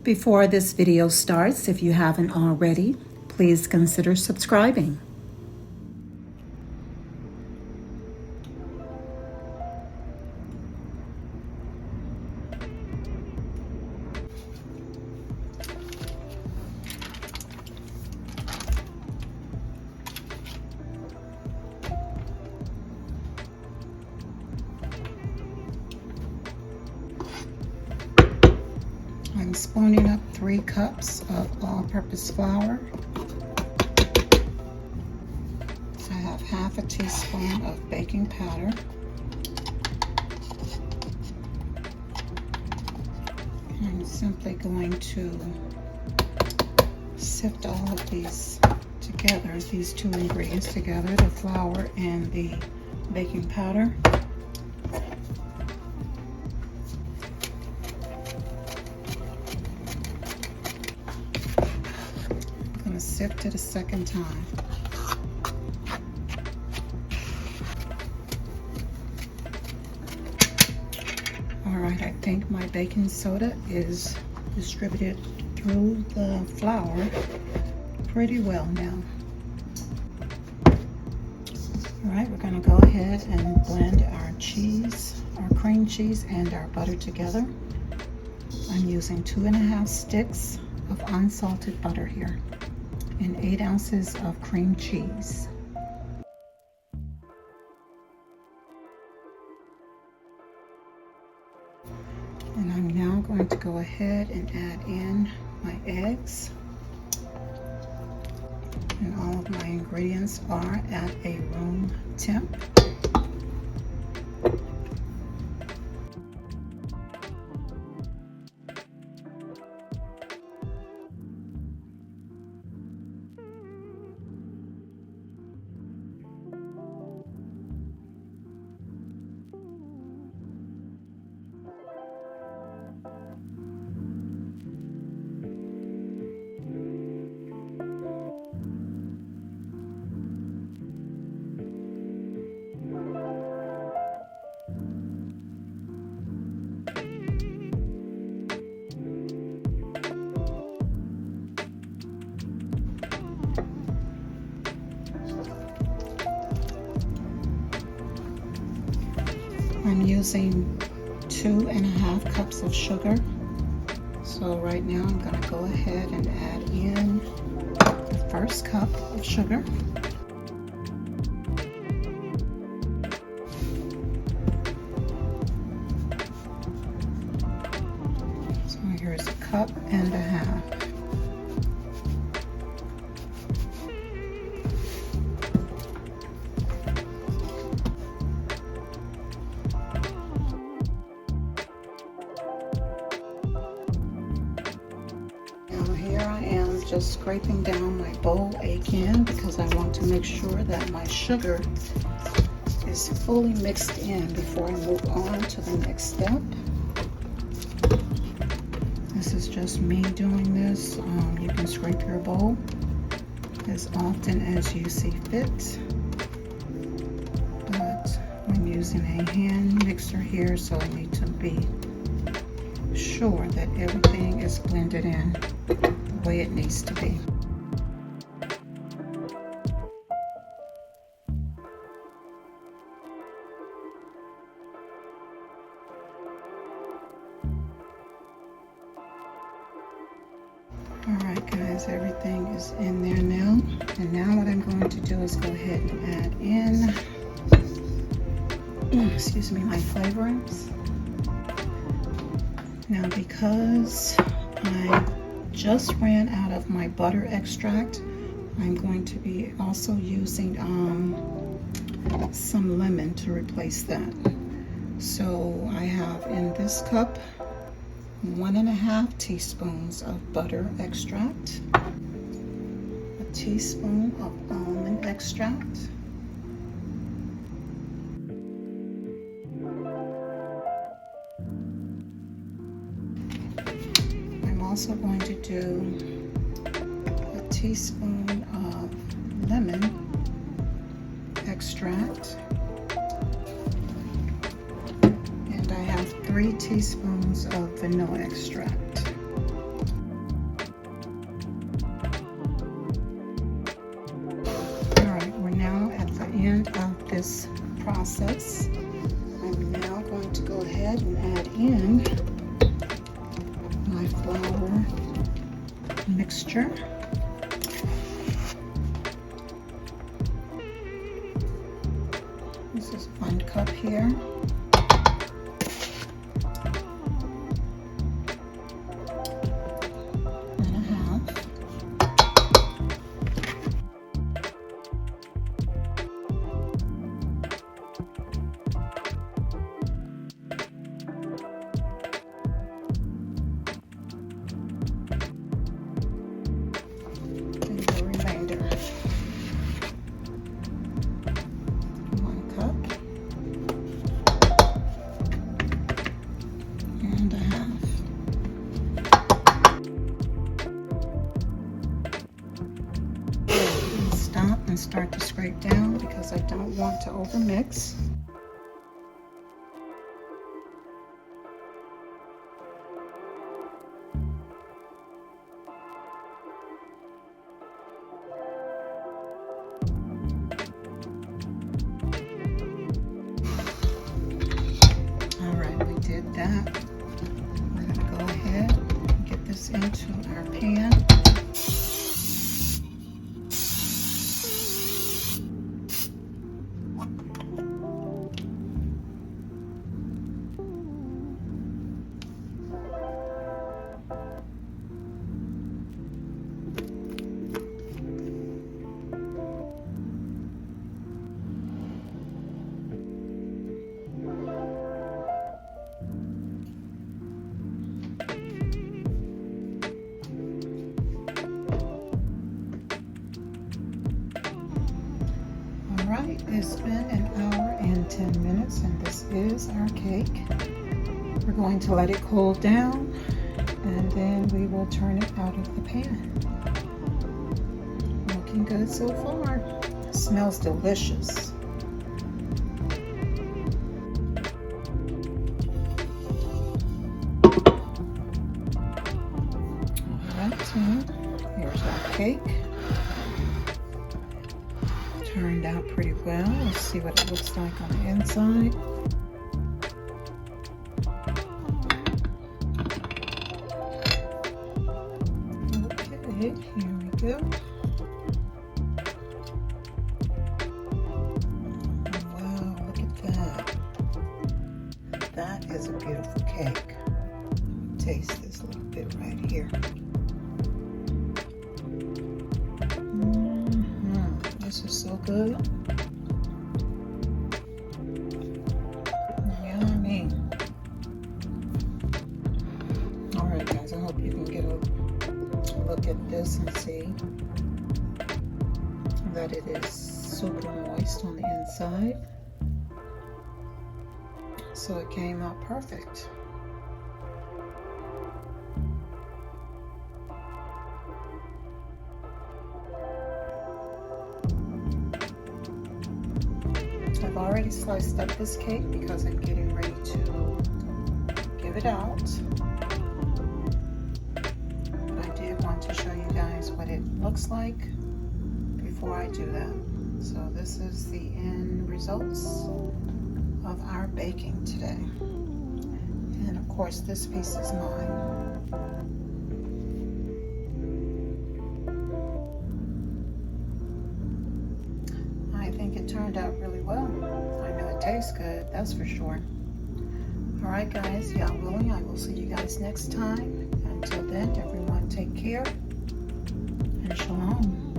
Before this video starts, if you haven't already, please consider subscribing. I'm spooning up 3 cups of all-purpose flour. I have half a teaspoon of baking powder. I'm simply going to sift all of these together, these 2 ingredients together, the flour and the baking powder. Sift it a second time. All right, I think my baking soda is distributed through the flour pretty well now. All right, we're going to go ahead and blend our cheese, our cream cheese, and our butter together. I'm using 2½ sticks of unsalted butter here and 8 ounces of cream cheese. And I'm now going to go ahead and add in my eggs. And all of my ingredients are at a room temp. I'm using 2½ cups of sugar. So right now I'm going to go ahead and add in the first cup of sugar. So here's 1.5 cups. Just scraping down my bowl again because I want to make sure that my sugar is fully mixed in before I move on to the next step. This is just me doing this. You can scrape your bowl as often as you see fit, but I'm using a hand mixer here, so I need to be sure that everything is blended in the way it needs to be. Alright guys, everything is in there now. And now what I'm going to do is go ahead and add in my flavorings. Now because I just ran out of my butter extract, I'm going to be also using some lemon to replace that. So I have in this cup 1½ teaspoons of butter extract, a teaspoon of almond extract, I'm also going to do a teaspoon of lemon extract, and I have 3 teaspoons of vanilla extract. mixture. This is 1 cup here. And start to scrape down because I don't want to overmix. All right, we did that. We're going to go ahead and get this into our pan. Alright, it's been 1 hour and 10 minutes and this is our cake. We're going to let it cool down and then we will turn it out of the pan. Looking good so far. It smells delicious. Alright, so here's our cake. Turned out pretty well. Let's see what it looks like on the inside. Okay, here we go. Wow, look at that. That is a beautiful cake. Taste this little bit right here. This is so good. Yummy. Alright guys, I hope you can get a look at this and see that it is super moist on the inside. So it came out perfect. I've already sliced up this cake because I'm getting ready to give it out. But I did want to show you guys what it looks like before I do that. So this is the end results of our baking today. And of course this piece is mine. I think it turned out really well. I know it tastes good, that's for sure. Alright guys, y'all willing, I will see you guys next time. Until then, everyone take care and shalom.